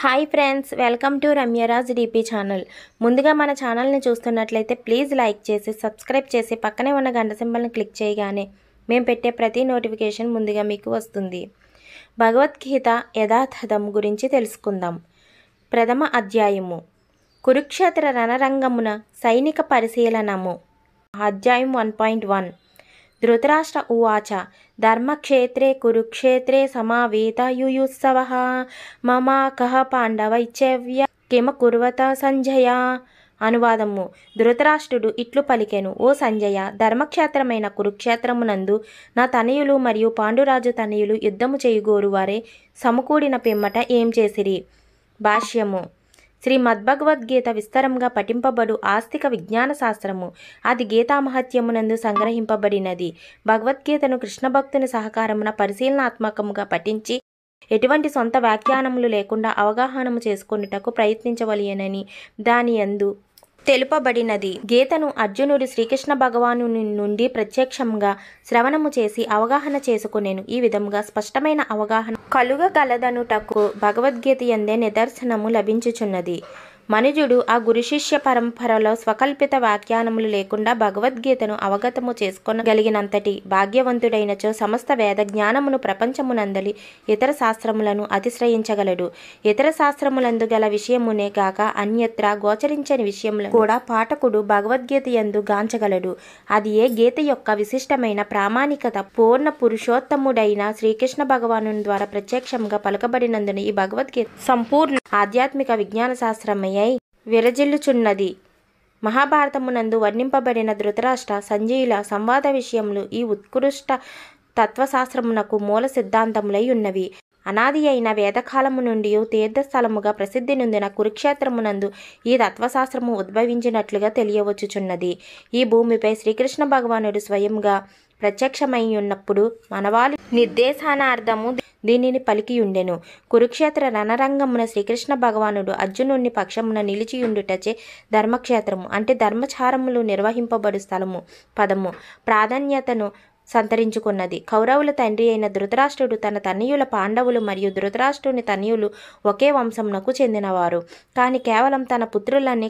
Hi friends, welcome to Ramyaraj DP channel. ముందుగా మన ఛానల్ని చూస్తున్నట్లయితే ప్లీజ్ లైక్ చేసి సబ్స్క్రైబ్ చేసి పక్కనే ఉన్న గంట సింబల్ని క్లిక్ చేయగానే మేము పెట్టే ప్రతి నోటిఫికేషన్ ముందుగా మీకు వస్తుంది. భగవద్గీత యథాతథం గురించి తెలుసుకుందాం. ప్రథమ అధ్యాయము కురుక్షేత్ర రణరంగమున సైనిక పరిశీలనము. అధ్యాయం 1.1. ధృతరాష్ట్ర ఉవాచ ధర్మక్షేత్రే కురుక్షేత్రే సమావేతయుయుత్సవః మమ కః పాండవైశ్చవ్య కిమ కుర్వత సంజయ. అనువాదము. ధృతరాష్ట్రుడు ఇట్లు పలికెను: ఓ సంజయ, ధర్మక్షేత్రమైన కురుక్షేత్రమునందు నా తనయులు మరియు పాండురాజు తనయులు యుద్ధము చేయుగోరు వారే సమకూడిన పిమ్మట ఏం చేసిరి? భాష్యము. శ్రీమద్భగవద్గీత విస్తరంగా పఠింపబడు ఆస్తిక విజ్ఞాన శాస్త్రము. అది గీతామహత్యమునందు సంగ్రహింపబడినది. భగవద్గీతను కృష్ణ భక్తుని సహకారమున పరిశీలనాత్మకముగా పఠించి ఎటువంటి సొంత వ్యాఖ్యానములు లేకుండా అవగాహనము చేసుకొనుటకు ప్రయత్నించవలెనని దాని యందు తెలుపబడినది. గీతను అర్జునుడు శ్రీకృష్ణ భగవాను నుండి ప్రత్యక్షంగా శ్రవణము చేసి అవగాహన చేసుకునేను. ఈ విధముగా స్పష్టమైన అవగాహన కలుగగలదనుటకు భగవద్గీత యందే నిదర్శనము లభించుచున్నది. మనుజుడు ఆ గురు శిష్య పరంపరలో స్వకల్పిత వ్యాఖ్యానములు లేకుండా భగవద్గీతను అవగతము చేసుకొనగలిగినంతటి భాగ్యవంతుడైనచో సమస్త వేద జ్ఞానమును ప్రపంచమునందలి ఇతర శాస్త్రములను అతిశ్రయించగలడు. ఇతర శాస్త్రములందు గల విషయమునే గాక అన్యత్ర గోచరించని విషయములను కూడా పాఠకుడు భగవద్గీత యందు గాంచగలడు. అది ఏ గీత యొక్క విశిష్టమైన ప్రామాణికత పూర్ణ పురుషోత్తముడైన శ్రీకృష్ణ భగవాను ద్వారా ప్రత్యక్షంగా పలుకబడినందున ఈ భగవద్గీత సంపూర్ణ ఆధ్యాత్మిక విజ్ఞాన శాస్త్రమై విరజిల్లుచున్నది. మహాభారతమునందు వర్ణింపబడిన ధృతరాష్ట్ర సంజయుల సంవాద విషయములు ఈ ఉత్కృష్ట తత్వశాస్త్రమునకు మూల సిద్ధాంతములై ఉన్నవి. అనాది అయిన వేదకాలము నుండి తీర్థస్థలముగా ప్రసిద్ధి నొందిన కురుక్షేత్రమునందు ఈ తత్వశాస్త్రము ఉద్భవించినట్లుగా తెలియవచ్చుచున్నది. ఈ భూమిపై శ్రీకృష్ణ భగవానుడు స్వయంగా ప్రత్యక్షమై ఉన్నప్పుడు మనవాళి నిర్దేశానార్థము దీనిని పలికియుండెను. కురుక్షేత్ర రణరంగమున శ్రీకృష్ణ భగవానుడు అర్జునుని పక్షమున నిలిచియుండుటచే ధర్మక్షేత్రము అంటే ధర్మచారములు నిర్వహింపబడు స్థలము పదము ప్రాధాన్యతను సంతరించుకున్నది. కౌరవుల తండ్రి అయిన ధృతరాష్ట్రుడు తన తనయుల పాండవులు మరియు ధృతరాష్ట్రుని తనయులు ఒకే వంశమునకు చెందినవారు. కానీ కేవలం తన పుత్రులని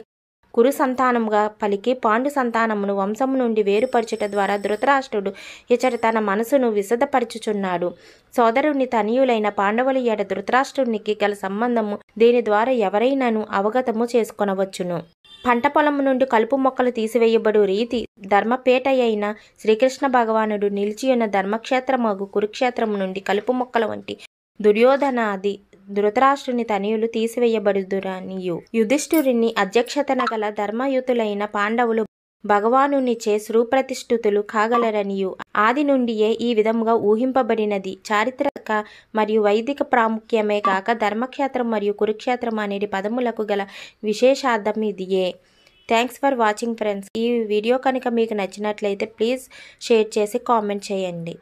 కురు సంతానముగా పలికి పాండు సంతానమును వంశము నుండి వేరుపరచుట ద్వారా ధృతరాష్ట్రుడు ఇచ్చట తన మనసును విశదపరచుచున్నాడు. సోదరుని తనయులైన పాండవుల ఎడ ధృతరాష్ట్రునికి గల సంబంధము దీని ద్వారా ఎవరైనాను అవగతము చేసుకొనవచ్చును. పంట పొలము నుండి కలుపు మొక్కలు తీసివేయబడు రీతి ధర్మపేట అయిన శ్రీకృష్ణ భగవానుడు నిలిచియున్న ధర్మక్షేత్రమగు కురుక్షేత్రము నుండి కలుపు మొక్కల వంటి దుర్యోధనాది ధృతరాష్ట్రుని తనయులు తీసివేయబడుదురనియు యుధిష్ఠిరుని అధ్యక్షతన గల ధర్మయుతులైన పాండవులు భగవానునిచే సుప్రతిష్ఠితులు కాగలరనియు ఆది నుండియే ఈ విధముగా ఊహింపబడినది. చారిత్రక మరియు వైదిక ప్రాముఖ్యమే కాక ధర్మక్షేత్రం మరియు కురుక్షేత్రం అనేది పదములకు గల విశేషార్థం ఇదియే. Thanks for watching friends. ఈ వీడియో కనుక మీకు నచ్చినట్లయితే ప్లీజ్ షేర్ చేసి కామెంట్ చేయండి.